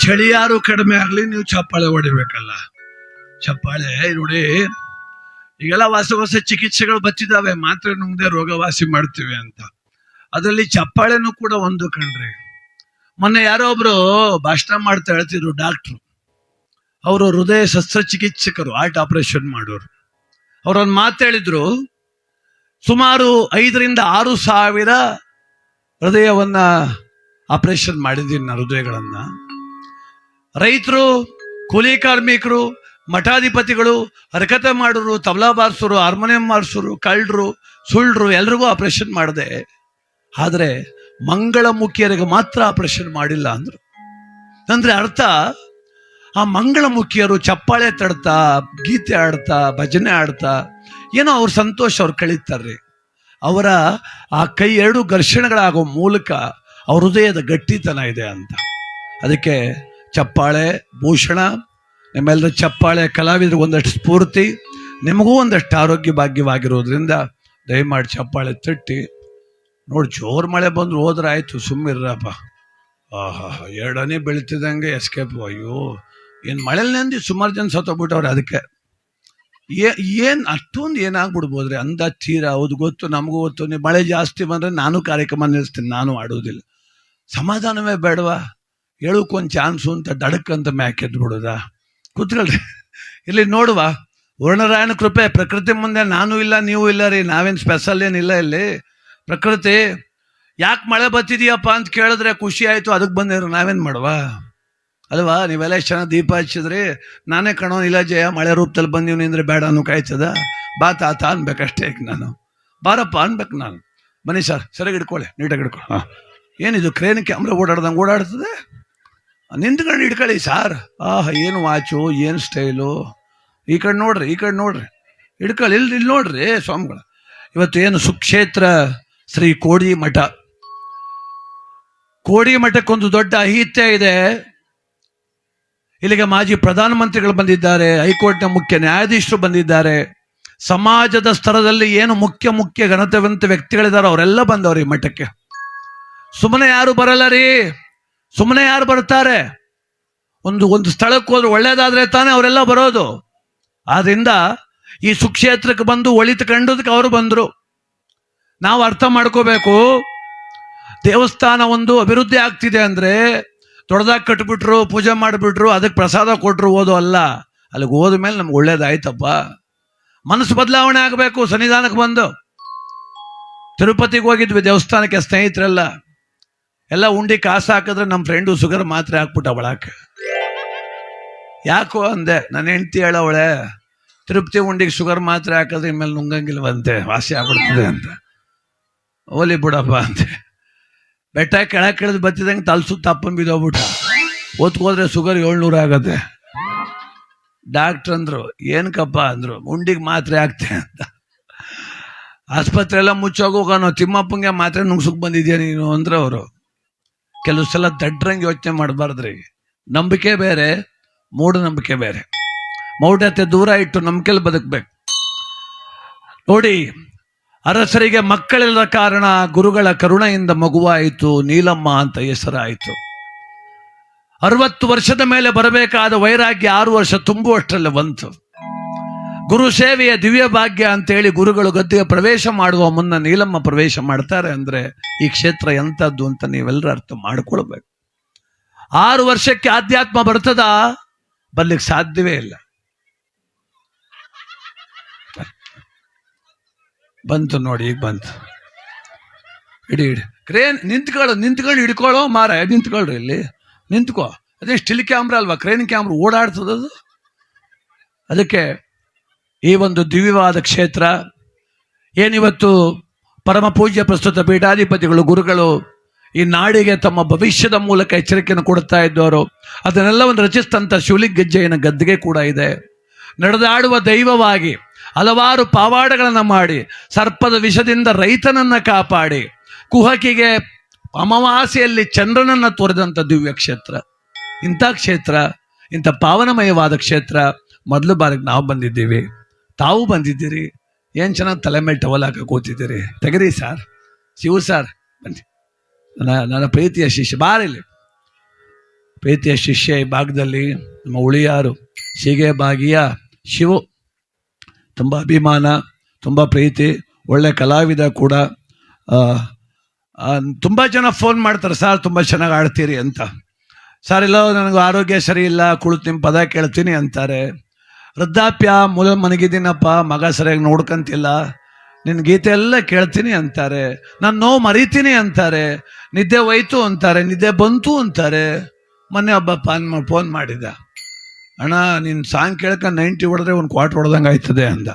ಚಳಿ ಯಾರು ಕಡಿಮೆ ಆಗ್ಲಿ, ನೀವು ಚಪ್ಪಾಳೆ ಹೊಡಿಬೇಕಲ್ಲ. ಚಪ್ಪಾಳೆ ನೋಡಿ, ಈಗೆಲ್ಲ ಹೊಸ ಹೊಸ ಚಿಕಿತ್ಸೆಗಳು ಬಚ್ಚಿದಾವೆ, ಮಾತ್ರೆ ನುಂಗದೆ ರೋಗವಾಸಿ ಮಾಡ್ತೀವಿ ಅಂತ. ಅದರಲ್ಲಿ ಚಪ್ಪಾಳೆನೂ ಕೂಡ ಒಂದು ಕಣ್ರಿ. ಮೊನ್ನೆ ಯಾರೋ ಒಬ್ರು ಭಾಷಣ ಮಾಡ್ತಾ ಹೇಳ್ತಿದ್ರು, ಡಾಕ್ಟ್ರು, ಅವರು ಹೃದಯ ಶಸ್ತ್ರಚಿಕಿತ್ಸಕರು, ಹಾರ್ಟ್ ಆಪರೇಷನ್ ಮಾಡೋರು. ಅವರೊಂದು ಮಾತು ಹೇಳಿದ್ರು, ಸುಮಾರು 5,000 to 6,000 ಹೃದಯವನ್ನ ಆಪರೇಷನ್ ಮಾಡಿದ್ದೀನಿ ನಾನು, ಹೃದಯಗಳನ್ನ. ರೈತರು, ಕೂಲಿ ಕಾರ್ಮಿಕರು, ಮಠಾಧಿಪತಿಗಳು, ಹರಕತೆ ಮಾಡೋರು, ತಬಲಾ ಬಾರಿಸೋರು, ಹಾರ್ಮೋನಿಯಂ ಬಾರಿಸೋರು, ಕಳ್ಳರು, ಸುಳ್ಳರು, ಎಲ್ರಿಗೂ ಆಪರೇಷನ್ ಮಾಡಿದೆ. ಆದರೆ ಮಂಗಳಮುಖಿಯರಿಗೆ ಮಾತ್ರ ಆಪರೇಷನ್ ಮಾಡಿಲ್ಲ ಅಂದ್ರು. ಅಂದ್ರೆ ಅರ್ಥ, ಆ ಮಂಗಳಮುಖಿಯರು ಚಪ್ಪಾಳೆ ತಡ್ತಾ, ಗೀತೆ ಆಡ್ತಾ, ಭಜನೆ ಆಡ್ತಾ ಏನೋ ಅವ್ರ ಸಂತೋಷ ಅವ್ರು ಕಳೀತಾರ್ರಿ. ಅವರ ಆ ಕೈ 2 ಘರ್ಷಣೆಗಳಾಗೋ ಮೂಲಕ ಅವ್ರ ಹೃದಯದ ಗಟ್ಟಿತನ ಇದೆ ಅಂತ. ಅದಕ್ಕೆ ಚಪ್ಪಾಳೆ ಭೂಷಣ. ನಿಮ್ಮೆಲ್ಲರ ಚಪ್ಪಾಳೆ ಕಲಾವಿದರಿಗೆ ಒಂದಷ್ಟು ಸ್ಫೂರ್ತಿ, ನಿಮಗೂ ಒಂದಷ್ಟು ಆರೋಗ್ಯ ಭಾಗ್ಯವಾಗಿರೋದ್ರಿಂದ ದಯಮಾಡಿ ಚಪ್ಪಾಳೆ ತಟ್ಟಿ. ನೋಡಿ, ಜೋರು ಮಳೆ ಬಂದ್ರು ಹೋದ್ರೆ ಆಯ್ತು, ಸುಮ್ಮಿರ್ರಪ್ಪ. ಆಹಾ, 2 ಹನಿ ಬೆಳಿತಿದ್ದಂಗೆ ಎಸ್ಕೇಪ್. ಅಯ್ಯೋ, ಏನು ಮಳೆಲಿ ನೆಂದು ಸುಮಾರು ಜನ ಸತ್ತೋಗ್ಬಿಟ್ಟವ್ರೆ. ಅದಕ್ಕೆ ಏನ್ ಅಷ್ಟೊಂದು ಏನಾಗ್ಬಿಡ್ಬೋದ್ರಿ ಅಂದ ತೀರ. ಹೌದು, ಗೊತ್ತು, ನಮಗೂ ಗೊತ್ತು. ನೀವು ಮಳೆ ಜಾಸ್ತಿ ಬಂದ್ರೆ ನಾನು ಕಾರ್ಯಕ್ರಮ ನಿಲ್ಲಿಸ್ತೀನಿ, ನಾನು ಆಡೋದಿಲ್ಲ. ಸಮಾಧಾನವೇ ಬೇಡವಾ? ಹೇಳೋಕ್ಕೊಂದು ಚಾನ್ಸು ಅಂತ ಡಡಕ್ಕಂತ ಮ್ಯಾಕೆದ್ದು ಬಿಡೋದಾ? ಕೂತ್ಕೊಳ್ರಿ, ಇಲ್ಲಿ ನೋಡುವ. ವರುಣರಾಯನ ಕೃಪೆ. ಪ್ರಕೃತಿ ಮುಂದೆ ನಾನು ಇಲ್ಲ, ನೀವು ಇಲ್ಲ ರೀ. ನಾವೇನು ಸ್ಪೆಷಲ್ ಏನಿಲ್ಲ ಇಲ್ಲಿ. ಪ್ರಕೃತಿ ಯಾಕೆ ಮಳೆ ಬರ್ತಿದೀಯಪ್ಪ ಅಂತ ಕೇಳಿದ್ರೆ ಖುಷಿ ಆಯ್ತು, ಅದಕ್ಕೆ ಬಂದಿರು. ನಾವೇನು ಮಾಡುವ ಅಲ್ವಾ? ನೀವೆಲ್ಲ ಎಷ್ಟು ಚೆನ್ನಾಗಿ ದೀಪ ಹಚ್ಚಿದ್ರಿ. ನಾನೇ ಕಣೋ ಇಲ್ಲ ಜಯ, ಮಳೆ ರೂಪದಲ್ಲಿ ಬಂದೀವಿ ನಿಂದ್ರೆ ಬೇಡ ಅನ್ನೋ ಕಾಯ್ತದ. ಬಾ ತಾತ ಅನ್ಬೇಕಷ್ಟೇ. ಈಗ ನಾನು ಬಾರಪ್ಪ ಅನ್ಬೇಕು ನಾನು. ಬನ್ನಿ ಸರ್, ಸರಿಯಾಗಿ ಹಿಡ್ಕೊಳ್ಳಿ, ನೀಟಾಗಿ ಹಿಡ್ಕೊಳ್ಳಿ. ಹಾಂ, ಏನಿದು ಕ್ರೇನ್ ಕ್ಯಾಮ್ರಾ ಓಡಾಡ್ದಂಗೆ ಓಡಾಡ್ತದೆ? ನಿಂತ್ಕೊಂಡು ಹಿಡ್ಕೊಳ್ಳಿ ಸಾರ್. ಏನು ವಾಚು, ಏನು ಸ್ಟೈಲು. ಈ ಕಡೆ ನೋಡ್ರಿ, ಈ ಕಡೆ ನೋಡ್ರಿ, ಹಿಡ್ಕೊಳ್ಳಿ. ಇಲ್ಲಿ ನೋಡ್ರಿ ಸ್ವಾಮಿಗಳು. ಇವತ್ತು ಏನು ಸುಕ್ಷೇತ್ರ ಶ್ರೀ ಕೋಡಿ ಮಠ. ಕೋಡಿ ಮಠಕ್ಕೊಂದು ದೊಡ್ಡ ಅಹಿತ್ಯ ಇದೆ. ಇಲ್ಲಿಗೆ ಮಾಜಿ ಪ್ರಧಾನಮಂತ್ರಿಗಳು ಬಂದಿದ್ದಾರೆ, ಹೈಕೋರ್ಟ್ನ ಮುಖ್ಯ ನ್ಯಾಯಾಧೀಶರು ಬಂದಿದ್ದಾರೆ. ಸಮಾಜದ ಸ್ತರದಲ್ಲಿ ಏನು ಮುಖ್ಯ ಗಣತವಂತ ವ್ಯಕ್ತಿಗಳಿದ್ದಾರೆ ಅವರೆಲ್ಲ ಬಂದವ್ರಿ ಈ ಮಠಕ್ಕೆ. ಸುಮ್ಮನೆ ಯಾರು ಬರಲ್ಲ ರೀ, ಸುಮ್ಮನೆ ಯಾರು ಬರ್ತಾರೆ? ಒಂದು ಸ್ಥಳಕ್ಕೆ ಹೋದ್ರೆ ಒಳ್ಳೇದಾದ್ರೆ ತಾನೇ ಅವರೆಲ್ಲ ಬರೋದು. ಆದ್ರಿಂದ ಈ ಸುಕ್ಷೇತ್ರಕ್ಕೆ ಬಂದು ಒಳಿತು ಕಂಡೋದಕ್ಕೆ ಅವರು ಬಂದರು. ನಾವು ಅರ್ಥ ಮಾಡ್ಕೋಬೇಕು, ದೇವಸ್ಥಾನ ಒಂದು ಅಭಿವೃದ್ಧಿ ಆಗ್ತಿದೆ ಅಂದ್ರೆ ದೊಡ್ಡದಾಗಿ ಕಟ್ಬಿಟ್ರು, ಪೂಜೆ ಮಾಡಿಬಿಟ್ರು, ಅದಕ್ಕೆ ಪ್ರಸಾದ ಕೊಟ್ಟರು ಓದೋ ಅಲ್ಲ. ಅಲ್ಲಿಗೆ ಹೋದ ಮೇಲೆ ನಮ್ಗೆ ಒಳ್ಳೇದಾಯ್ತಪ್ಪ. ಮನಸ್ಸು ಬದಲಾವಣೆ ಆಗಬೇಕು. ಸನ್ನಿಧಾನಕ್ಕೆ ಬಂದು ತಿರುಪತಿಗೆ ಹೋಗಿದ್ವಿ ದೇವಸ್ಥಾನಕ್ಕೆ, ಸ್ನೇಹಿತರೆಲ್ಲ ಎಲ್ಲ ಉಂಡಿ ಕಾಸು ಹಾಕಿದ್ರೆ ನಮ್ಮ ಫ್ರೆಂಡು ಶುಗರ್ ಮಾತ್ರೆ ಹಾಕ್ಬಿಟ್ಟ ಒಳಕ್ಕೆ. ಯಾಕೋ ಅಂದೆ, ನನ್ನ ಹೆಂಡ್ತಿ ಹೇಳವಳೆ, ತಿರುಪತಿ ಉಂಡಿಗೆ ಶುಗರ್ ಮಾತ್ರೆ ಹಾಕಿದ್ರೆ ಇನ್ಮೇಲೆ ನುಂಗಂಗಿಲ್ವಂತೆ, ವಾಸಿ ಆಗ್ಬಿಡ್ತದೆ ಅಂತ. ಓಲಿ ಬಿಡಪ್ಪ ಅಂತೆ. ಬೆಟ್ಟ ಕೆಳಗೆ ಕೆಳದು ಬತ್ತಿದಂಗೆ ತಲ್ಸುತ್ತ ಅಪ್ಪನ್ ಬಿದ್ದೋಗ್ಬಿಟ್ಟ. ಓದ್ಕೋದ್ರೆ ಶುಗರ್ 700 ಆಗತ್ತೆ. ಡಾಕ್ಟ್ರ್ ಅಂದ್ರು, ಏನಕ್ಕಪ್ಪ ಅಂದ್ರು, ಉಂಡಿಗೆ ಮಾತ್ರೆ ಹಾಕ್ತೆ ಅಂತ. ಆಸ್ಪತ್ರೆ ಎಲ್ಲ ಮುಚ್ಚೋಗೋಗನೋ, ತಿಮ್ಮಪ್ಪಂಗೆ ಮಾತ್ರೆ ನುಗ್ಸಕ್ ಬಂದಿದ್ಯಾ ನೀನು ಅಂದ್ರೆ ಅವರು. ಕೆಲವು ಸಲ ದಡ್ರಂಗೆ ಯೋಚನೆ ಮಾಡಬಾರ್ದ್ರಿ. ನಂಬಿಕೆ ಬೇರೆ, ಮೂಢನಂಬಿಕೆ ಬೇರೆ. ಮೌಢ್ಯತೆ ದೂರ ಇಟ್ಟು ನಂಬಿಕೆಯಲ್ಲಿ ಬದುಕಬೇಕು. ನೋಡಿ, ಅರಸರಿಗೆ ಮಕ್ಕಳಿಲ್ಲದ ಕಾರಣ ಗುರುಗಳ ಕರುಣೆಯಿಂದ ಮಗುವಾಯಿತು, ನೀಲಮ್ಮ ಅಂತ ಹೆಸರಾಯಿತು. 60 ವರ್ಷದ ಮೇಲೆ ಬರಬೇಕಾದ ವೈರಾಗ್ಯ 6 ವರ್ಷ ತುಂಬುವಷ್ಟರಲ್ಲೇ ಬಂತು. ಗುರು ಸೇವೆಯ ದಿವ್ಯ ಭಾಗ್ಯ ಅಂತೇಳಿ ಗುರುಗಳು ಗದ್ದೆಗೆ ಪ್ರವೇಶ ಮಾಡುವ ಮುನ್ನ ನೀಲಮ್ಮ ಪ್ರವೇಶ ಮಾಡ್ತಾರೆ ಅಂದ್ರೆ ಈ ಕ್ಷೇತ್ರ ಎಂಥದ್ದು ಅಂತ ನೀವೆಲ್ಲರೂ ಅರ್ಥ ಮಾಡ್ಕೊಳ್ಬೇಕು. 6 ವರ್ಷಕ್ಕೆ ಆಧ್ಯಾತ್ಮ ಬರ್ತದ? ಬರ್ಲಿಕ್ಕೆ ಸಾಧ್ಯವೇ ಇಲ್ಲ. ಬಂತು ನೋಡಿ, ಈಗ ಬಂತು. ಇಡಿ ಕ್ರೇನ್ ನಿಂತ್ಕೊಂಡು ಹಿಡ್ಕೊಳ್ಳೋ ಮಾರ, ನಿಂತ್ಕೊಳ್ರಿ, ಇಲ್ಲಿ ನಿಂತ್ಕೋ. ಅದೇ ಸ್ಟಿಲ್ ಕ್ಯಾಮ್ರಾ ಅಲ್ವಾ, ಕ್ರೇನ್ ಕ್ಯಾಮ್ರಾ ಓಡಾಡ್ತದದು. ಅದಕ್ಕೆ ಈ ಒಂದು ದಿವ್ಯವಾದ ಕ್ಷೇತ್ರ ಏನಿವತ್ತು ಪರಮ ಪೂಜ್ಯ ಪ್ರಸ್ತುತ ಪೀಠಾಧಿಪತಿಗಳು ಗುರುಗಳು ಈ ನಾಡಿಗೆ ತಮ್ಮ ಭವಿಷ್ಯದ ಮೂಲಕ ಎಚ್ಚರಿಕೆಯನ್ನು ಕೊಡ್ತಾ ಇದ್ದವರು, ಅದನ್ನೆಲ್ಲವನ್ನು ರಚಿಸಿದಂಥ ಶಿವಲಿಂಗಜ್ಜಯ್ಯನ ಗದ್ದಿಗೆ ಕೂಡ ಇದೆ. ನಡೆದಾಡುವ ದೈವವಾಗಿ ಹಲವಾರು ಪಾವಾಡಗಳನ್ನು ಮಾಡಿ ಸರ್ಪದ ವಿಷದಿಂದ ರೈತನನ್ನ ಕಾಪಾಡಿ ಕುಹಕಿಗೆ ಅಮಾವಾಸ್ಯೆಯಲ್ಲಿ ಚಂದ್ರನನ್ನ ತೋರಿದಂಥ ದಿವ್ಯ ಕ್ಷೇತ್ರ. ಇಂಥ ಕ್ಷೇತ್ರ, ಇಂಥ ಪಾವನಮಯವಾದ ಕ್ಷೇತ್ರ ಮೊದಲು ಬಾರಿಗೆ ನಾವು ಬಂದಿದ್ದೀವಿ, ತಾವು ಬಂದಿದ್ದೀರಿ. ಏನು ಚೆನ್ನಾಗಿ ತಲೆ ಮೇಲೆ ಟವಲ್ ಹಾಕಿ ಕೂತಿದ್ದೀರಿ. ತೆಗರಿ ಸಾರ್, ಶಿವ ಸಾರ್ ಬನ್ನಿ, ನನ್ನ ಪ್ರೀತಿಯ ಶಿಷ್ಯ ಬಾರಿಲಿ. ಪ್ರೀತಿಯ ಶಿಷ್ಯ ಈ ಭಾಗದಲ್ಲಿ ನಮ್ಮ ಉಳಿಯಾರು ಸೀಗೆ ಬಾಗಿಯ ಶಿವು, ತುಂಬ ಅಭಿಮಾನ, ತುಂಬ ಪ್ರೀತಿ, ಒಳ್ಳೆ ಕಲಾವಿದ ಕೂಡ. ತುಂಬ ಜನ ಫೋನ್ ಮಾಡ್ತಾರೆ, ಸರ್ ತುಂಬ ಚೆನ್ನಾಗಿ ಆಡ್ತೀರಿ ಅಂತ. ಸರ್ ಇಲ್ಲೋ ನನಗೆ ಆರೋಗ್ಯ ಸರಿ ಇಲ್ಲ, ಕುಳಿತು ನಿಮ್ಮ ಪದ ಕೇಳ್ತೀನಿ ಅಂತಾರೆ. ವೃದ್ಧಾಪ್ಯ ಮನಗಿದ್ದೀನಪ್ಪ, ಮಗ ಸರಿಯಾಗಿ ನೋಡ್ಕೊಂತಿಲ್ಲ, ನಿನ್ನ ಗೀತೆ ಎಲ್ಲ ಕೇಳ್ತೀನಿ ಅಂತಾರೆ. ನಾನು ನೋವು ಮರಿತೀನಿ ಅಂತಾರೆ. ನಿದ್ದೆ ಹೋಯ್ತು ಅಂತಾರೆ, ನಿದ್ದೆ ಬಂತು ಅಂತಾರೆ. ಮೊನ್ನೆ ಒಬ್ಬ ಫೋನ್ ಮಾಡಿದ, ಅಣ್ಣ ನಿನ್ನ ಸಾಂಗ್ ಕೇಳ್ಕೊಂಡು 90 ಹೊಡೆದ್ರೆ ಒಂದು ಕ್ವಾರ್ಟರ್ ಹೊಡೆದಂಗೆ ಆಯ್ತದೆ ಅಂದ.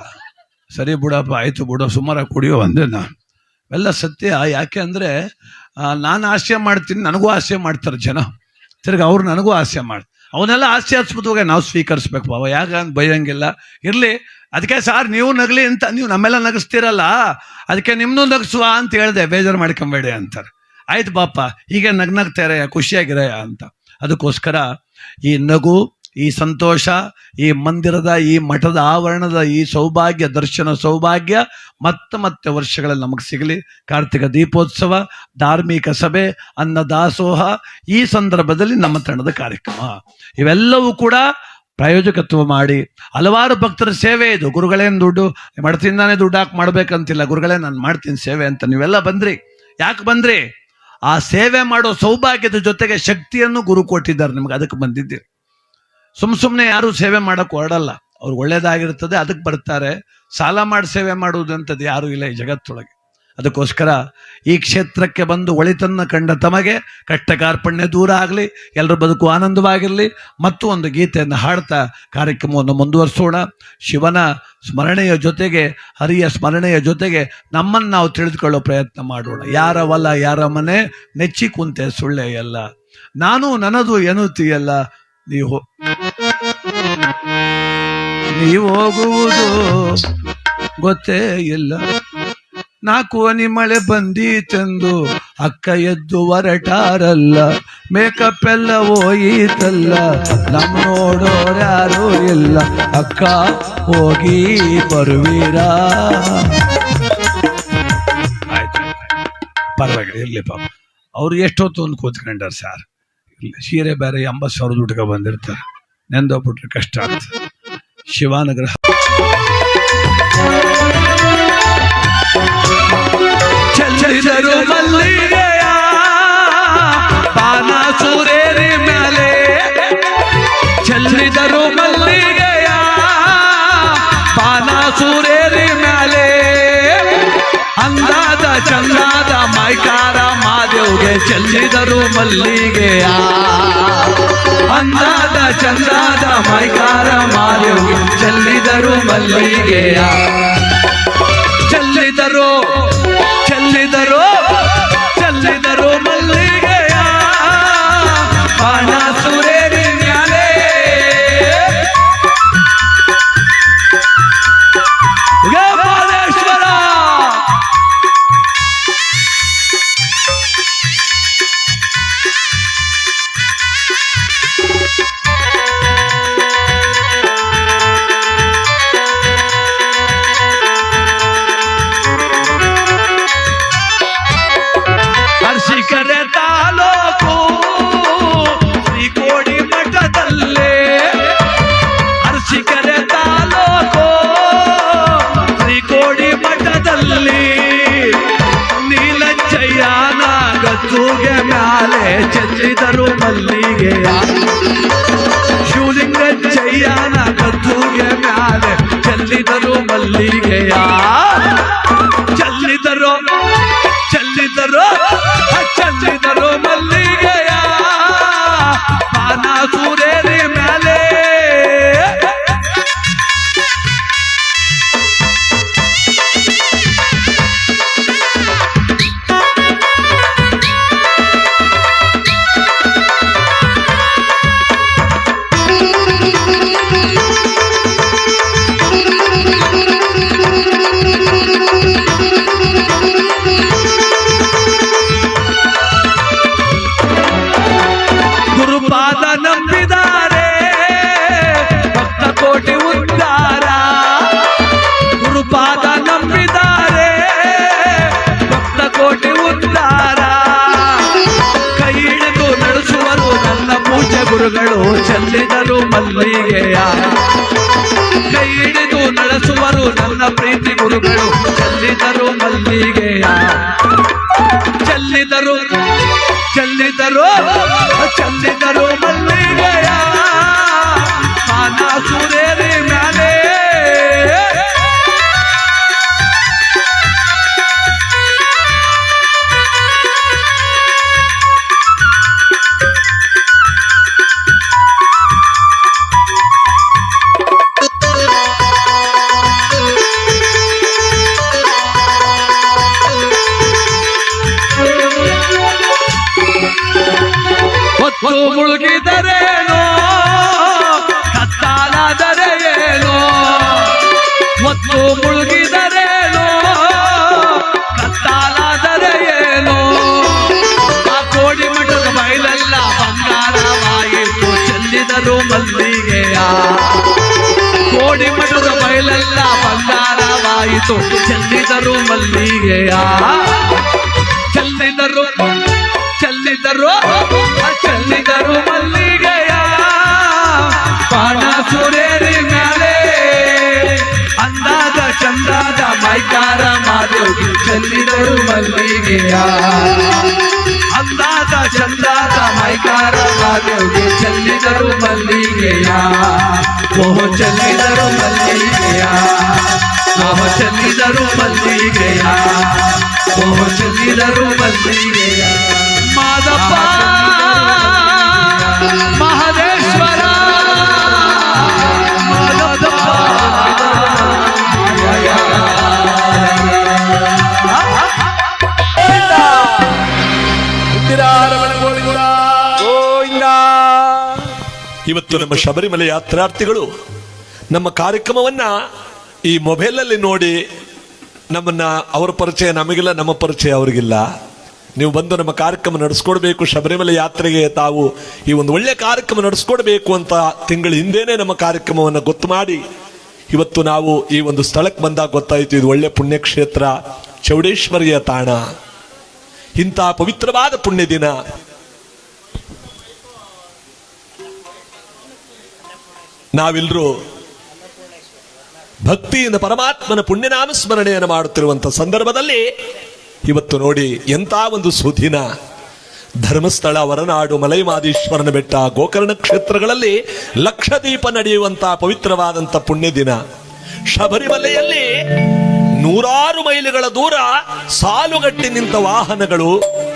ಸರಿ ಬಿಡಪ್ಪ, ಆಯಿತು ಬಿಡೋ, ಸುಮಾರಾಗಿ ಕುಡಿಯೋ ಅಂದೆ ನಾನು. ಎಲ್ಲ ಸತ್ಯ. ಯಾಕೆ ಅಂದರೆ ನಾನು ಹಾಸ್ಯ ಮಾಡ್ತೀನಿ, ನನಗೂ ಹಾಸ್ಯ ಮಾಡ್ತಾರೆ ಜನ, ತಿರ್ಗಿ ಅವ್ರು ನನಗೂ ಹಾಸ್ಯ ಮಾಡ್ತಾರೆ. ಅವನ್ನೆಲ್ಲ ಹಾಸ್ಯಾಸ್ಪದವಾಗಿ ನಾವು ಸ್ವೀಕರಿಸ್ಬೇಕು ಬಾವ, ಯಾಕೆ ಅಂತ ಬೈಯಂಗಿಲ್ಲ. ಇರಲಿ, ಅದಕ್ಕೆ ಸಾರ್ ನೀವು ನಗಲಿ ಅಂತ, ನೀವು ನಮ್ಮೆಲ್ಲ ನಗಿಸ್ತೀರಲ್ಲ, ಅದಕ್ಕೆ ನಿಮ್ಮನ್ನೂ ನಗಿಸುವ ಅಂತ ಹೇಳಿದೆ, ಬೇಜಾರು ಮಾಡ್ಕೊಂಬೇಡಿ ಅಂತಾರೆ. ಆಯ್ತು ಬಾಪ, ಹೀಗೆ ನಗ್ನಗ್ತಾರೆ, ಖುಷಿಯಾಗಿರಯ ಅಂತ. ಅದಕ್ಕೋಸ್ಕರ ಈ ನಗು, ಈ ಸಂತೋಷ, ಈ ಮಂದಿರದ, ಈ ಮಠದ ಆವರಣದ ಈ ಸೌಭಾಗ್ಯ, ದರ್ಶನ ಸೌಭಾಗ್ಯ ಮತ್ತೆ ವರ್ಷಗಳಲ್ಲಿ ನಮಗೆ ಸಿಗಲಿ. ಕಾರ್ತಿಕ ದೀಪೋತ್ಸವ, ಧಾರ್ಮಿಕ ಸಭೆ, ಅನ್ನದಾಸೋಹ, ಈ ಸಂದರ್ಭದಲ್ಲಿ ನಮ್ಮ ತಂಡದ ಕಾರ್ಯಕ್ರಮ ಇವೆಲ್ಲವೂ ಕೂಡ ಪ್ರಾಯೋಜಕತ್ವ ಮಾಡಿ ಹಲವಾರು ಭಕ್ತರ ಸೇವೆ ಇದು. ಗುರುಗಳೇನು ದುಡ್ಡು ಮಠದಿಂದಾನೇ ದುಡ್ಡು ಹಾಕಿ ಮಾಡ್ಬೇಕಂತಿಲ್ಲ, ಗುರುಗಳೇ ನಾನು ಮಾಡ್ತೀನಿ ಸೇವೆ ಅಂತ ನೀವೆಲ್ಲ ಬಂದ್ರಿ. ಯಾಕೆ ಬಂದ್ರಿ? ಆ ಸೇವೆ ಮಾಡೋ ಸೌಭಾಗ್ಯದ ಜೊತೆಗೆ ಶಕ್ತಿಯನ್ನು ಗುರು ಕೊಟ್ಟಿದ್ದಾರೆ ನಿಮ್ಗೆ, ಅದಕ್ಕೆ ಬಂದಿದ್ದೀರಿ. ಸುಮ್ಮನೆ ಯಾರು ಸೇವೆ ಮಾಡಕ್ಕೆ ಹೊರಡಲ್ಲ, ಅವ್ರಿಗೆ ಒಳ್ಳೇದಾಗಿರ್ತದೆ ಅದಕ್ಕೆ ಬರ್ತಾರೆ. ಸಾಲ ಮಾಡಿ ಸೇವೆ ಮಾಡುವುದಂಥದ್ದು ಯಾರೂ ಇಲ್ಲ ಈ ಜಗತ್ತೊಳಗೆ. ಅದಕ್ಕೋಸ್ಕರ ಈ ಕ್ಷೇತ್ರಕ್ಕೆ ಬಂದು ಒಳಿತನ್ನು ಕಂಡ ತಮಗೆ ಕಷ್ಟ ಕಾರ್ಪಣ್ಯ ದೂರ ಆಗಲಿ, ಎಲ್ಲರ ಬದುಕು ಆನಂದವಾಗಿರಲಿ. ಮತ್ತು ಒಂದು ಗೀತೆಯನ್ನು ಹಾಡ್ತಾ ಕಾರ್ಯಕ್ರಮವನ್ನು ಮುಂದುವರಿಸೋಣ. ಶಿವನ ಸ್ಮರಣೆಯ ಜೊತೆಗೆ, ಹರಿಯ ಸ್ಮರಣೆಯ ಜೊತೆಗೆ ನಮ್ಮನ್ನು ನಾವು ತಿಳಿದುಕೊಳ್ಳೋ ಪ್ರಯತ್ನ ಮಾಡೋಣ. ಯಾರ ಹೊಲ ಯಾರ ಮನೆ ನೆಚ್ಚಿ ಕುಂತೆ ಸುಳ್ಳೆ ಎಲ್ಲ, ನಾನು ನನ್ನದು ಎನ್ನುತ್ತೀಯಲ್ಲ, ನೀವು ಹೋಗುವುದು ಗೊತ್ತೇ ಇಲ್ಲ. 4 ಹನಿ ಮಳೆ ಬಂದೀತೆಂದು ಅಕ್ಕ ಎದ್ದು ಹೊರಟಾರಲ್ಲ, ಮೇಕಪ್ ಎಲ್ಲ ಹೋಯಿತಲ್ಲ, ನಮ್ಮ ನೋಡೋರ್ಯಾರು ಇಲ್ಲ, ಅಕ್ಕ ಹೋಗಿ ಬರುವೀರಾ. ಆಯ್ತು, ಪರವಾಗಿಲ್ಲ, ಇರ್ಲಿ ಪಾಪ. ಅವ್ರು ಎಷ್ಟೊತ್ತು ಒಂದು ಕೂತ್ಕೊಂಡಾರ ಸರ್. ಸೀರೆ ಬೇರೆ 80,000 ದುಡ್ಡುಗ ಬಂದಿರ್ತಾರೆ, ನೆಂದೋಗ್ಬಿಟ್ರೆ ಕಷ್ಟ ಆಗ್ತದೆ. ಶಿವಾನುಗ್ರಹ. ಚಲಿಸಿದರು ಮಲ್ಲಿಗೆಯ ಪಾನ ಸೂರೇರಿ ಮೇಲೆ, ಚೆಲ್ಲಿದರು ಮಲ್ಲಿಗೆಯ ಪಾನ ಸೂರೇರಿ ಮೇಲೆ, ಅಂದಾದ ಚಂದಾದ ಮೈಕಾರ ಮಾದೇವ್ಗೆ ಚೆಲ್ಲಿದರು ಮಲ್ಲಿಗೆಯ, ಅಂದಾದ ಚಂದಾದ ಮೈಕಾರ ಮಾದೇವ್ಗೆ ಚೆಲ್ಲಿದರು ಮಲ್ಲಿಗೆಯ. ಚೆಲ್ಲಿದರು ಚೆಲ್ಲಿದರು ಚೆಲ್ಲಿದರು ಮಲ್ಲಿಗೆಯ ಪಾನ ಸುರೇರಿ ಮ್ಯಾಲೆ. ಮಾದೇಶ್ವರ ಅರಸೀಕೆರೆ ತಾಲೂಕು ಶ್ರೀಕೋಡಿ ಮಠದಲ್ಲೇ, ಅರಸೀಕೆರೆ ತಾಲೂಕು ಶ್ರೀಕೋಡಿ ಮಠದಲ್ಲಿ, ನೀಲಚ್ಚಯ್ಯನ ಗದ್ದುಗೆ ಮ್ಯಾಲೆ ಚೆಲ್ಲಿದರು ಮಲ್ಲಿಗೆಯ, ಶಿವಲಿಂಗಚ್ಚಯ್ಯನ ಗದ್ದುಗೆ ಮ್ಯಾಲೆ ಚೆಲ್ಲಿದರು ಮಲ್ಲಿಗೆಯ. ಚೆಲ್ಲಿದರು ಚೆಲ್ಲಿದರು ಚೆಲ್ಲಿದರು ಮಲ್ಲಿಗೆಯ ಪಾನ ಸೂರೇರಿ ಮ್ಯಾಲೆ. ಗುರುಗಳು ಚೆಲ್ಲಿದರು ಮಲ್ಲಿಗೆಯ. ಕೈ ಹಿಡಿದು ನಡೆಸುವರು ನನ್ನ ಪ್ರೀತಿ ಗುರುಗಳು ಚೆಲ್ಲಿದರು ಮಲ್ಲಿಗೆಯ. ಚೆಲ್ಲಿದರು ಚೆಲ್ಲಿದರು ಚೆಲ್ಲಿದರು ಮಲ್ಲಿಗೆಯ. ಬಾಣಾಸುರೇರಿ ಮ್ಯಾಲೆ ಹೊತ್ತು ಮುಳುಗಿದರೇನೋ ಕತ್ತಾಲಾದರೆ ಏನೋ. ಹೊತ್ತು ಮುಳುಗಿದರೇನೋ ಕತ್ತಾಲಾದರೆ ಏನೋ. ಆ ಕೋಡಿ ಮಠದ ಬಯಲೆಲ್ಲ ಬಂಗಾರವಾಯಿತು ಚೆಲ್ಲಿದರು ಮಲ್ಲಿಗೆಯ. ಕೋಡಿ ಮಠದ ಬಯಲೆಲ್ಲ ಬಂಗಾರವಾಯಿತು ಚೆಲ್ಲಿದರು ಮಲ್ಲಿಗೆಯ. ಚೆಲ್ಲಿದರು ಚೆಲ್ಲಿದರು ಚೆಲ್ಲಿದರು ಮಲ್ಲಿಗೆಯ. ಬಾಣಾಸುರೇರಿ ಮ್ಯಾಲೆ ಅಂದಾದ ಚಂದಾದ ಮೈಕಾರ ಮಾದೇವಿ ಚೆಲ್ಲಿದರು ಮಲ್ಲಿಗೆಯ. ಅಂದಾದ ಚಂದಾದ ಮೈಕಾರ ಮಾದೇವಿ ಚೆಲ್ಲಿದರು ಮಲ್ಲಿಗೆಯ. ಓಹೋ ಚೆಲ್ಲಿದರು ಮಲ್ಲಿಗೆಯ. ಓಹೋ ಚೆಲ್ಲಿದರು ಮಲ್ಲಿಗೆಯ. ಓಹೋ ಚೆಲ್ಲಿದರು ಮಲ್ಲಿಗೆಯ. ಮಾದಪ್ಪ ಮಹದೇಶ್ವರ ಇವತ್ತು ನಮ್ಮ ಶಬರಿಮಲೆ ಯಾತ್ರಾರ್ಥಿಗಳು ನಮ್ಮ ಕಾರ್ಯಕ್ರಮವನ್ನ ಈ ಮೊಬೈಲಲ್ಲಿ ನೋಡಿ ನಮ್ಮನ್ನ ಅವರ ಪರಿಚಯ ನಮಗಿಲ್ಲ, ನಮ್ಮ ಪರಿಚಯ ಅವರಿಗಿಲ್ಲ. ನೀವು ಬಂದು ನಮ್ಮ ಕಾರ್ಯಕ್ರಮ ನಡೆಸ್ಕೊಡ್ಬೇಕು, ಶಬರಿಮಲೆ ಯಾತ್ರೆಗೆ ತಾವು ಈ ಒಂದು ಒಳ್ಳೆ ಕಾರ್ಯಕ್ರಮ ನಡೆಸ್ಕೊಡ್ಬೇಕು ಅಂತ ತಿಂಗಳ ಹಿಂದೇನೆ ನಮ್ಮ ಕಾರ್ಯಕ್ರಮವನ್ನು ಗೊತ್ತು ಮಾಡಿ ಇವತ್ತು ನಾವು ಈ ಒಂದು ಸ್ಥಳಕ್ಕೆ ಬಂದಾಗ ಗೊತ್ತಾಯಿತು ಇದು ಒಳ್ಳೆ ಪುಣ್ಯಕ್ಷೇತ್ರ, ಚೌಡೇಶ್ವರಿಯ ತಾಣ. ಇಂಥ ಪವಿತ್ರವಾದ ಪುಣ್ಯ ದಿನ ನಾವೆಲ್ಲರೂ ಭಕ್ತಿಯಿಂದ ಪರಮಾತ್ಮನ ಪುಣ್ಯನಾಮ ಸ್ಮರಣೆಯನ್ನು ಮಾಡುತ್ತಿರುವಂತಹ ಸಂದರ್ಭದಲ್ಲಿ ಇವತ್ತು ನೋಡಿ ಎಂಥ ಒಂದು ಸುದಿನ. ಧರ್ಮಸ್ಥಳ, ಹೊರನಾಡು, ಮಲೈಮಾದೇಶ್ವರನ ಬೆಟ್ಟ, ಗೋಕರ್ಣ ಕ್ಷೇತ್ರಗಳಲ್ಲಿ ಲಕ್ಷದೀಪ ನಡೆಯುವಂತಹ ಪವಿತ್ರವಾದಂಥ ಪುಣ್ಯ ದಿನ. ಶಬರಿಮಲೆಯಲ್ಲಿ 100 ಮೈಲಿಗಳ ದೂರ ಸಾಲುಗಟ್ಟಿ ನಿಂತ ವಾಹನಗಳು,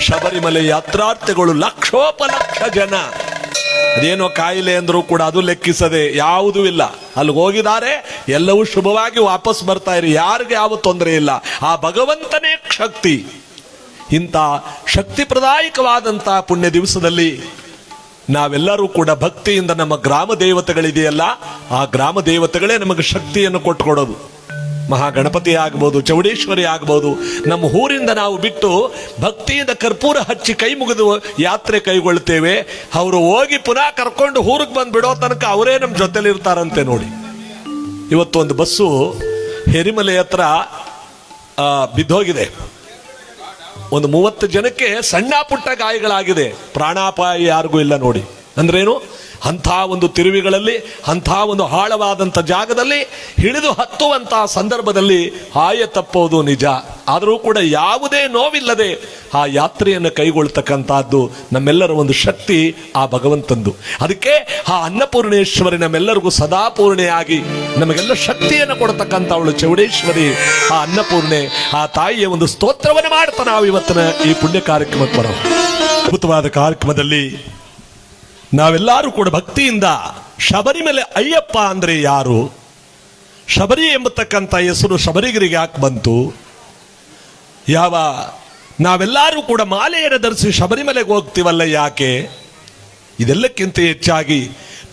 ಶಬರಿಮಲೆ ಯಾತ್ರಾರ್ಥಿಗಳು ಲಕ್ಷೋಪಲಕ್ಷ ಜನ. ಅದೇನೋ ಕಾಯಿಲೆ ಅಂದ್ರೂ ಕೂಡ ಅದು ಲೆಕ್ಕಿಸದೆ ಯಾವುದೂ ಇಲ್ಲ. ಅಲ್ಲಿ ಹೋಗಿದ್ದಾರೆ, ಎಲ್ಲವೂ ಶುಭವಾಗಿ ವಾಪಸ್ ಬರ್ತಾ ಇರಿ, ಯಾರಿಗೆ ಯಾವ ತೊಂದರೆ ಇಲ್ಲ. ಆ ಭಗವಂತನೇ ಶಕ್ತಿ. ಇಂಥ ಶಕ್ತಿ ಪ್ರದಾಯಕವಾದಂಥ ಪುಣ್ಯ ದಿವಸದಲ್ಲಿ ನಾವೆಲ್ಲರೂ ಕೂಡ ಭಕ್ತಿಯಿಂದ ನಮ್ಮ ಗ್ರಾಮ ದೇವತೆಗಳಿದೆಯಲ್ಲ, ಆ ಗ್ರಾಮ ದೇವತೆಗಳೇ ನಮಗೆ ಶಕ್ತಿಯನ್ನು ಕೊಟ್ಟುಕೊಡೋದು. ಮಹಾಗಣಪತಿ ಆಗ್ಬೋದು, ಚೌಡೇಶ್ವರಿ ಆಗ್ಬೋದು, ನಮ್ಮ ಊರಿಂದ ನಾವು ಬಿಟ್ಟು ಭಕ್ತಿಯಿಂದ ಕರ್ಪೂರ ಹಚ್ಚಿ ಕೈ ಮುಗಿದು ಯಾತ್ರೆ ಕೈಗೊಳ್ತೇವೆ. ಅವರು ಹೋಗಿ ಪುನಃ ಕರ್ಕೊಂಡು ಊರಿಗೆ ಬಂದು ಬಿಡೋ ತನಕ ಅವರೇ ನಮ್ಮ ಜೊತೆಲಿ ಇರ್ತಾರಂತೆ ನೋಡಿ. ಇವತ್ತು ಒಂದು ಬಸ್ಸು ಹೆರಿಮಲೆ ಹತ್ರ ಬಿದ್ದೋಗಿದೆ. ಒಂದು 30 ಜನಕ್ಕೆ ಸಣ್ಣ ಪುಟ್ಟ ಗಾಯಗಳಾಗಿದೆ. ಪ್ರಾಣಾಪಾಯ ಯಾರಿಗೂ ಇಲ್ಲ ನೋಡಿ. ಅಂದ್ರೇನು? ಅಂಥ ಒಂದು ತಿರುವಿಗಳಲ್ಲಿ, ಅಂಥ ಒಂದು ಆಳವಾದಂಥ ಜಾಗದಲ್ಲಿ ಹಿಡಿದು ಹತ್ತುವಂತಹ ಸಂದರ್ಭದಲ್ಲಿ ಆಯ ತಪ್ಪೋದು ನಿಜ. ಆದರೂ ಕೂಡ ಯಾವುದೇ ನೋವಿಲ್ಲದೆ ಆ ಯಾತ್ರೆಯನ್ನು ಕೈಗೊಳ್ತಕ್ಕಂಥದ್ದು ನಮ್ಮೆಲ್ಲರ ಒಂದು ಶಕ್ತಿ ಆ ಭಗವಂತಂದು. ಅದಕ್ಕೆ ಆ ಅನ್ನಪೂರ್ಣೇಶ್ವರಿ ನಮ್ಮೆಲ್ಲರಿಗೂ ಸದಾ ಪೂರ್ಣೆಯಾಗಿ ನಮಗೆಲ್ಲ ಶಕ್ತಿಯನ್ನು ಕೊಡ್ತಕ್ಕಂಥವಳು ಚೌಡೇಶ್ವರಿ, ಆ ಅನ್ನಪೂರ್ಣೆ, ಆ ತಾಯಿಯ ಒಂದು ಸ್ತೋತ್ರವನ್ನು ಮಾಡ್ತಾ ನಾವು ಇವತ್ತಿನ ಈ ಪುಣ್ಯ ಕಾರ್ಯಕ್ರಮಕ್ಕೆ ಬರೋ ಅದ್ಭುತವಾದ ಕಾರ್ಯಕ್ರಮದಲ್ಲಿ ನಾವೆಲ್ಲರೂ ಕೂಡ ಭಕ್ತಿಯಿಂದ ಶಬರಿಮಲೆ ಅಯ್ಯಪ್ಪ ಅಂದ್ರೆ ಯಾರು, ಶಬರಿ ಎಂಬತಕ್ಕಂಥ ಹೆಸರು ಶಬರಿಗಿರಿಗೆ ಯಾಕೆ ಬಂತು, ಯಾವ ನಾವೆಲ್ಲರೂ ಕೂಡ ಮಾಲೆಯನ್ನು ಧರಿಸಿ ಶಬರಿಮಲೆಗೆ ಹೋಗ್ತೀವಲ್ಲ ಯಾಕೆ, ಇದೆಲ್ಲಕ್ಕಿಂತ ಹೆಚ್ಚಾಗಿ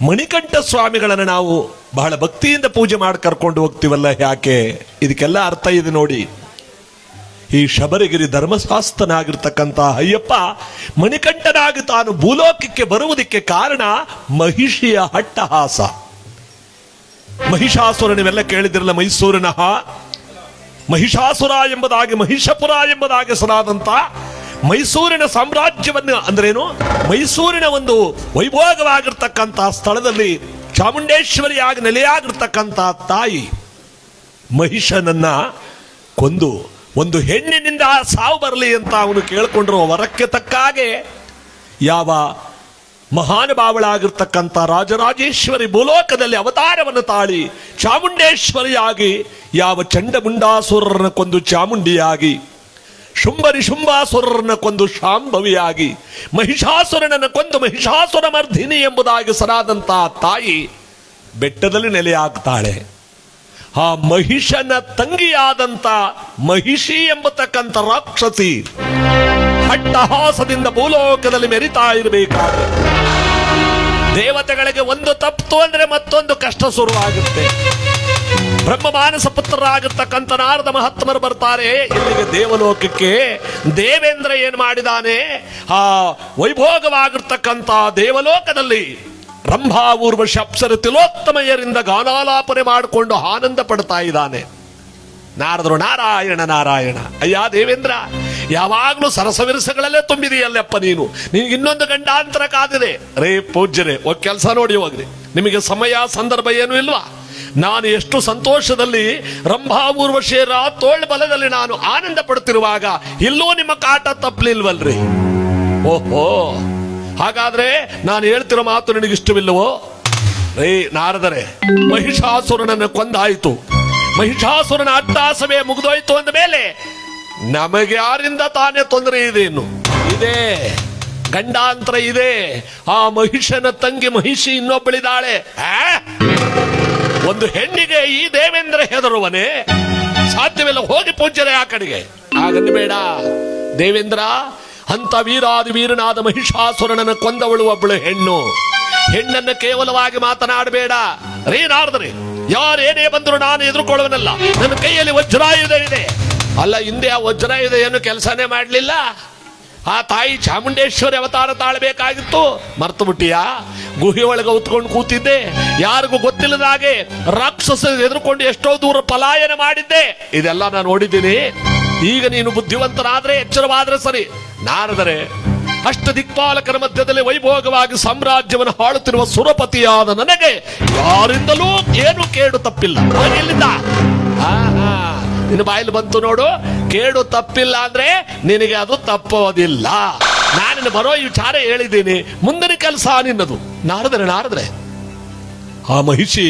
ಮಣಿಕಂಠ ಸ್ವಾಮಿಗಳನ್ನು ನಾವು ಬಹಳ ಭಕ್ತಿಯಿಂದ ಪೂಜೆ ಮಾಡಿ ಕರ್ಕೊಂಡು ಹೋಗ್ತೀವಲ್ಲ ಯಾಕೆ, ಇದಕ್ಕೆಲ್ಲ ಅರ್ಥ ಇದೆ ನೋಡಿ. ಈ ಶಬರಿಗಿರಿ ಧರ್ಮಶಾಸ್ತ್ರನಾಗಿರ್ತಕ್ಕಂಥ ಅಯ್ಯಪ್ಪ ಮಣಿಕಂಠನಾಗಿ ತಾನು ಭೂಲೋಕಕ್ಕೆ ಬರುವುದಕ್ಕೆ ಕಾರಣ ಮಹಿಷಿಯ ಅಟ್ಟಹಾಸ. ಮಹಿಷಾಸುರ ನೀವೆಲ್ಲ ಕೇಳಿದಿರಲ್ಲ, ಮೈಸೂರಿನ ಮಹಿಷಾಸುರ ಎಂಬುದಾಗಿ ಮಹಿಷಪುರ ಎಂಬುದಾಗಿ ಹೆಸರಾದಂಥ ಮೈಸೂರಿನ ಸಾಮ್ರಾಜ್ಯವನ್ನು ಅಂದ್ರೇನು, ಮೈಸೂರಿನ ಒಂದು ವೈಭೋಗವಾಗಿರ್ತಕ್ಕಂಥ ಸ್ಥಳದಲ್ಲಿ ಚಾಮುಂಡೇಶ್ವರಿಯಾಗಿ ನೆಲೆಯಾಗಿರ್ತಕ್ಕಂಥ ತಾಯಿ ಮಹಿಷನನ್ನ ಕೊಂದು ಒಂದು ಹೆಣ್ಣಿನಿಂದ ಸಾವು ಬರಲಿ ಅಂತ ಅವನು ಕೇಳಿಕೊಂಡಿರುವ ವರಕ್ಕೆ ತಕ್ಕ ಹಾಗೆ ಯಾವ ಮಹಾನುಭಾವಳಾಗಿರ್ತಕ್ಕಂಥ ರಾಜರಾಜೇಶ್ವರಿ ಭೂಲೋಕದಲ್ಲಿ ಅವತಾರವನ್ನು ತಾಳಿ ಚಾಮುಂಡೇಶ್ವರಿಯಾಗಿ ಯಾವ ಚಂಡಮುಂಡಾಸುರರನ್ನ ಕೊಂದು ಚಾಮುಂಡಿಯಾಗಿ, ಶುಂಭರಿಶುಂಭಾಸುರರನ್ನ ಕೊಂದು ಶಾಂಭವಿಯಾಗಿ, ಮಹಿಷಾಸುರನನ್ನು ಕೊಂದು ಮಹಿಷಾಸುರ ಮರ್ಧಿನಿ ಎಂಬುದಾಗಿ ಸರಾದಂತಹ ತಾಯಿ ಬೆಟ್ಟದಲ್ಲಿ ನೆಲೆಯಾಗ್ತಾಳೆ. ಆ ಮಹಿಷನ ತಂಗಿಯಾದಂತ ಮಹಿಷಿ ಎಂಬತಕ್ಕಂಥ ರಾಕ್ಷಸಿ ಅಟ್ಟಹಾಸದಿಂದ ಭೂಲೋಕದಲ್ಲಿ ಮೆರಿತಾ ಇರಬೇಕಾದ್ರೆ ದೇವತೆಗಳಿಗೆ ಒಂದು ತಪ್ಪು ಅಂದ್ರೆ ಮತ್ತೊಂದು ಕಷ್ಟ ಶುರುವಾಗುತ್ತೆ. ಬ್ರಹ್ಮ ಮಾನಸ ಪುತ್ರರಾಗಿರ್ತಕ್ಕಂಥ ನಾರದ ಮಹಾತ್ಮರು ಬರ್ತಾರೆ ಇಲ್ಲಿಗೆ ದೇವಲೋಕಕ್ಕೆ. ದೇವೇಂದ್ರ ಏನ್ ಮಾಡಿದಾನೆ, ಆ ವೈಭೋಗವಾಗಿರ್ತಕ್ಕಂಥ ದೇವಲೋಕದಲ್ಲಿ ರಂಭಾ ಊರ್ವಶಿ ಅಪ್ಸರ ತಿಲೋತ್ತಮಯರಿಂದ ಗಾನಾಲಾಪನೆ ಮಾಡಿಕೊಂಡು ಆನಂದ ಪಡ್ತಾ ಇದ್ದಾನೆ. ನಾರದರು ನಾರಾಯಣ ನಾರಾಯಣ, ಅಯ್ಯ ದೇವೇಂದ್ರ ಯಾವಾಗ್ಲೂ ಸರಸವಿರಸಗಳಲ್ಲೇ ತುಂಬಿದೆಯಲ್ಲಪ್ಪ ನೀನು, ನಿನ್ಗೆ ಇನ್ನೊಂದು ಗಂಡಾಂತರ ಕಾದಿದೆ. ರೇ ಪೂಜ್ಯರೇ, ಒಂದು ಕೆಲಸ ನೋಡಿ ಹೋಗ್ರಿ, ನಿಮಗೆ ಸಮಯ ಸಂದರ್ಭ ಏನು ಇಲ್ವಾ? ನಾನು ಎಷ್ಟು ಸಂತೋಷದಲ್ಲಿ ರಂಭಾ ಊರ್ವಶಿಯರ ತೋಳ್ ಬಲದಲ್ಲಿ ನಾನು ಆನಂದ ಪಡ್ತಿರುವಾಗ ಇಲ್ಲೂ ನಿಮ್ಮ ಕಾಟ ತಪ್ಪಲಿಲ್ವಲ್ರಿ? ಓಹೋ, ಹಾಗಾದ್ರೆ ನಾನು ಹೇಳ್ತಿರೋ ಮಾತು ನಿನಗಿಷ್ಟವಿಲ್ಲವೋ? ರೇ ನಾರದರೆ, ಮಹಿಷಾಸುರನನ್ನು ಕೊಂದಾಯಿತು, ಮಹಿಷಾಸುರನ ಅಟ್ಟಹಾಸವೇ ಮುಗಿದೋಯ್ತು ಅಂದ ಮೇಲೆ ನಮಗೆ ಯಾರಿಂದ ತಾನೇ ತೊಂದರೆ ಇದೆ? ಇನ್ನು ಇದೆ, ಗಂಡಾಂತರ ಇದೆ. ಆ ಮಹಿಷನ ತಂಗಿ ಮಹಿಷಿ ಇನ್ನೊಬ್ಬಳಿದಾಳೆ. ಒಂದು ಹೆಣ್ಣಿಗೆ ಈ ದೇವೇಂದ್ರ ಹೆದರುವನೇ? ಸಾಧ್ಯವಿಲ್ಲ. ಹೋಗಿ ಪೂಜ್ಯರೇ ಆ ಕಡೆಗೆ. ಹಾಗನ್ನು ಬೇಡ ದೇವೇಂದ್ರ, ಅಂತ ವೀರಾದಿ ವೀರನಾದ ಮಹಿಷಾಸುರನನ್ನು ಕೊಂದವಳು ಒಬ್ಬಳು ಹೆಣ್ಣು. ಹೆಣ್ಣನ್ನು ಕೇವಲವಾಗಿ ಮಾತನಾಡಬೇಡ. ರೇ ನಾರದರೆ, ಯಾರೇನೇ ಬಂದರೂ ನಾನು ಎದುರುಕೊಳ್ಳುವನಲ್ಲ. ನನ್ನ ಕೈಯಲ್ಲಿ ವಜ್ರಾಯುಧ ಇದೆ. ಅಲ್ಲ, ಹಿಂದೆ ಆ ವಜ್ರಾಯುಧ ಏನು ಕೆಲಸನೇ ಮಾಡಲಿಲ್ಲ? ಆ ತಾಯಿ ಚಾಮುಂಡೇಶ್ವರಿ ಅವತಾರ ತಾಳಬೇಕಾಗಿತ್ತು, ಮರ್ತು ಬಿಟ್ಟಿಯಾ? ಗುಹೆ ಒಳಗೆ ಉತ್ಕೊಂಡು ಕೂತಿದ್ದೆ, ಯಾರಿಗೂ ಗೊತ್ತಿಲ್ಲದ ಹಾಗೆ ರಾಕ್ಷಸ ಎದುರುಕೊಂಡು ಎಷ್ಟೋ ದೂರ ಪಲಾಯನ ಮಾಡಿದ್ದೆ. ಇದೆಲ್ಲ ನಾನು ನೋಡಿದ್ದೀನಿ. ಈಗ ನೀನು ಬುದ್ಧಿವಂತನಾದ್ರೆ, ಎಚ್ಚರವಾದ್ರೆ ಸರಿ. ನಾರದರೆ, ಅಷ್ಟ ದಿಕ್ಪಾಲಕರ ಮಧ್ಯದಲ್ಲಿ ವೈಭೋಗವಾಗಿ ಸಾಮ್ರಾಜ್ಯವನ್ನು ಆಳುತ್ತಿರುವ ಸುರಪತಿಯಾದ ನನಗೆ ಯಾರಿಂದಲೂ ಏನು ಕೇಡು ತಪ್ಪಿಲ್ಲ. ಎಲ್ಲಿಂದ ನಿನ್ನ ಬಾಯಲ್ಲಿ ಬಂತು ನೋಡು, ಕೇಡು ತಪ್ಪಿಲ್ಲ ಅಂದ್ರೆ ನಿನಗೆ ಅದು ತಪ್ಪೋದಿಲ್ಲ. ನಾನಿನ್ನ ಬರೋ ವಿಚಾರ ಹೇಳಿದ್ದೀನಿ, ಮುಂದಿನ ಕೆಲಸ ನಿನ್ನದು. ನಾರದರೆ, ಆ ಮಹಿಷಿ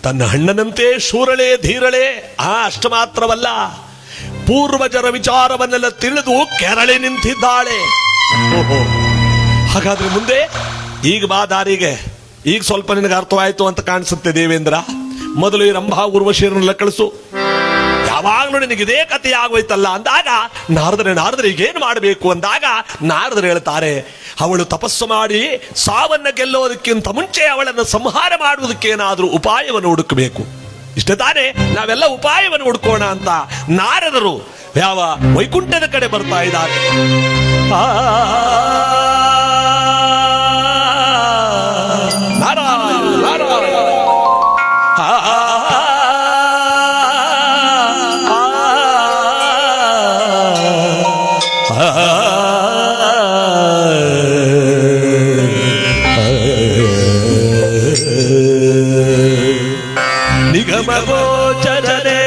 ತನ್ನ ಅಣ್ಣನಂತೆ ಶೂರಳೆ ಧೀರಳೆ. ಅಷ್ಟು ಮಾತ್ರವಲ್ಲ, ಪೂರ್ವಜರ ವಿಚಾರವನ್ನೆಲ್ಲ ತಿಳಿದು ಕೆರಳಿ ನಿಂತಿದ್ದಾಳೆ. ಓಹೋ, ಹಾಗಾದ್ರೆ ಮುಂದೆ ಈಗ ಬಾ ದಾರಿಗೆ. ಈಗ ಸ್ವಲ್ಪ ನಿನಗೆ ಅರ್ಥವಾಯ್ತು ಅಂತ ಕಾಣಿಸುತ್ತೆ ದೇವೇಂದ್ರ. ಮೊದಲು ಈ ರಂಭಾ ಊರ್ವಶಿಯರನ್ನೆಲ್ಲ ಕಳಿಸು. ಯಾವಾಗ್ಲೂ ನಿನಗೆ ಇದೇ ಕಥೆ ಆಗೋಯ್ತಲ್ಲ ಅಂದಾಗ ನಾರದರೆ ಈಗೇನು ಮಾಡಬೇಕು ಅಂದಾಗ ನಾರದರು ಹೇಳ್ತಾರೆ, ಅವಳು ತಪಸ್ಸು ಮಾಡಿ ಸಾವನ್ನ ಗೆಲ್ಲೋದಕ್ಕಿಂತ ಮುಂಚೆ ಅವಳನ್ನು ಸಂಹಾರ ಮಾಡುವುದಕ್ಕೆ ಏನಾದ್ರೂ ಉಪಾಯವನ್ನು ಹುಡುಕಬೇಕು. ಇಷ್ಟ ತಾನೇ, ನಾವೆಲ್ಲ ಉಪಾಯವನ್ನು ಹುಡುಕೋಣ ಅಂತ ನಾರದರು ಯಾವ ವೈಕುಂಠದ ಕಡೆ ಬರ್ತಾ ಇದ್ದಾರೆ. ನಾರಾಯಣ ನಾರಾಯಣ ನಿಗಮಗೋಚರನೆ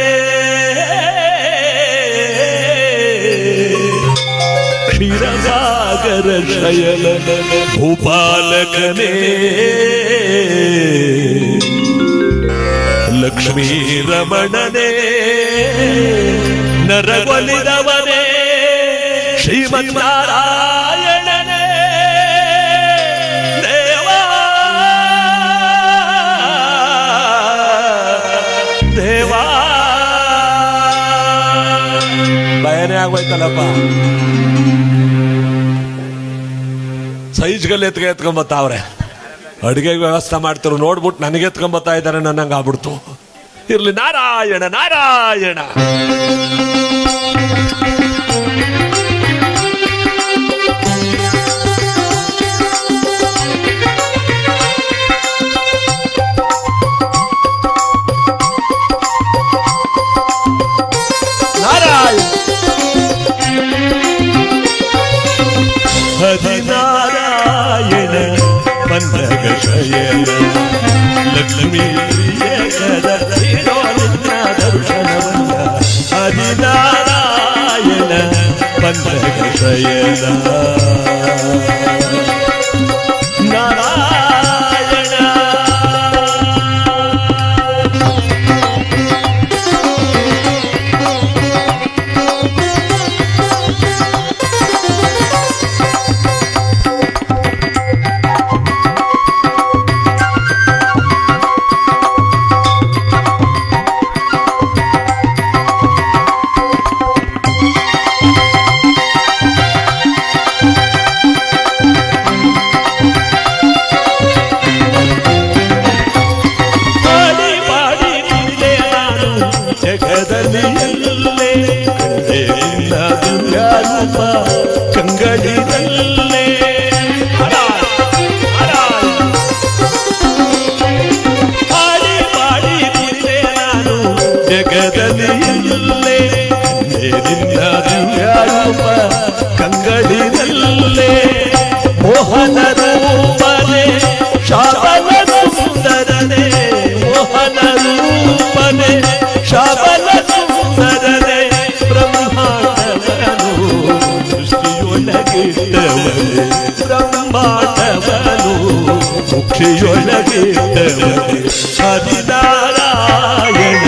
ಕ್ಷೀರಸಾಗರ ಶಯನ ಭೂಪಾಲಕನೇ ಲಕ್ಷ್ಮೀ ರಮಣನೇ ನರಗೊಲಿದವನೇ ಶ್ರೀಮನ್ನಾರಾಯಣನೇ ದೇವಾ. ಭಯನೇ ಆಗೋಯ್ತಲ್ಲಪ್ಪ. ಸೈಜ್ಗಲ್ಲಿ ಎತ್ಕೊಂಬತ್ತಾವ್ರೆ, ಅಡುಗೆಗೆ ವ್ಯವಸ್ಥೆ ಮಾಡ್ತಿರು ನೋಡ್ಬಿಟ್ಟು ನನಗೆ ಎತ್ಕೊಂಬತ್ತಾ ಇದ್ದಾರೆ ನನ್ನಂಗೆ ಆಗ್ಬಿಡ್ತು. ಇರ್ಲಿ, ನಾರಾಯಣ ನಾರಾಯಣ. ನಾರಾಯಣ ಹರಿನಾರಾಯಣ ಪನ್ನಗ ಶಯನ ಲಕ್ಷ್ಮೀ ಪ್ರಿಯಕರ ನೀಡೋ ನಿನ್ನ ದರ್ಶನವನ್ನ ಹರಿನಾರಾಯಣ ಪನ್ನಗ ಶಯನ ನಾರಾಯಣ ಕಂಗಡಿದಲ್ಲೇ ಹಾಡಿ ಪಾಡಿ ನಿಂದೆ ನಾನು ಜಗದಲ್ಲಿಯಲ್ಲೇ ನಿನ್ನ ದಿವ್ಯಾರೂಪ ಕಂಗಡಿದಲ್ಲೇ ಮೋಹನ ರೂಪನೆ ಶಾಬಲ ಸುಂದರನೆ ಮೋಹನ ರೂಪನೆ ಶಾಬಲ ಸುಂದರನೆ ಬ್ರಹ್ಮಾಂಡವನು ಸೃಷ್ಟಿಯೊಳಗಿಟ್ಟವನೆ ಬ್ರಹ್ಮಾಂಡವನು ಮುಕ್ಷಿಯೊಳಗಿಟ್ಟವನೆ ಹರಿನಾರಾಯಣ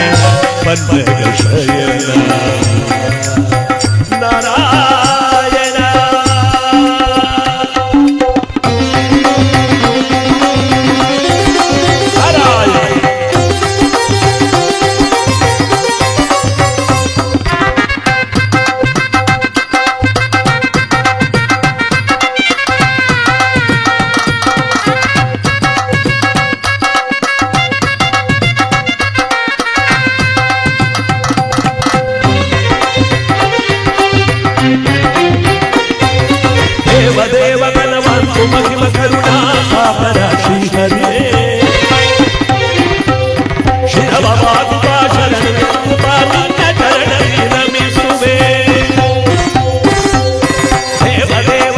ಪನ್ನಗ ಶಯನ ನಾರಾಯಣ ದೇವ ಬಲವಂತು ಮಹಿಮ ಕರುಣಾ ಸಾಗರ ಶ್ರೀಹರೇ ಶಿರವ ಬಾಬಾ ಶರಣು ನಿನ್ನ ಚರಣದಲ್ಲಿ ನಮಿಸುವೆ ದೇವ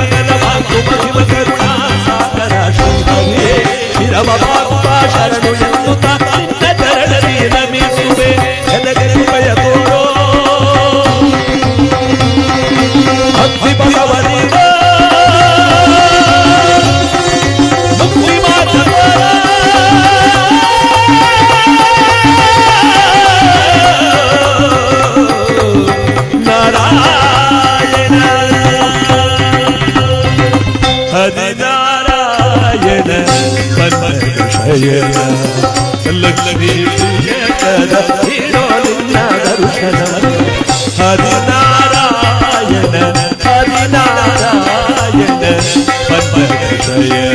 ಬಲವಂತು ಮಹಿಮ ಕರುಣಾ ಸಾಗರ ಶ್ರೀಹರೇ ಶಿರವ ಬಾಬಾ ಶರಣು ನಿನ್ನ ಚರಣದಲ್ಲಿ ನಮಿಸುವೆ ಎನಗೆ ಕೃಪೆಯ ತೋರೋ ಭಕ್ತಿ ಭಗವನಿಗೆ ಹರಿನಾರಾಯಣ ಪನ್ನಗ ಶಯನ ಲಕ್ಷ್ಮೀ ಪ್ರಿಯಕರ ನೀಡೋ ನಿನ್ನ ದರ್ಶನವನ್ನ ಹರಿನಾರಾಯಣ ಹರಿನಾರಾಯಣ ಪನ್ನಗ ಶಯನ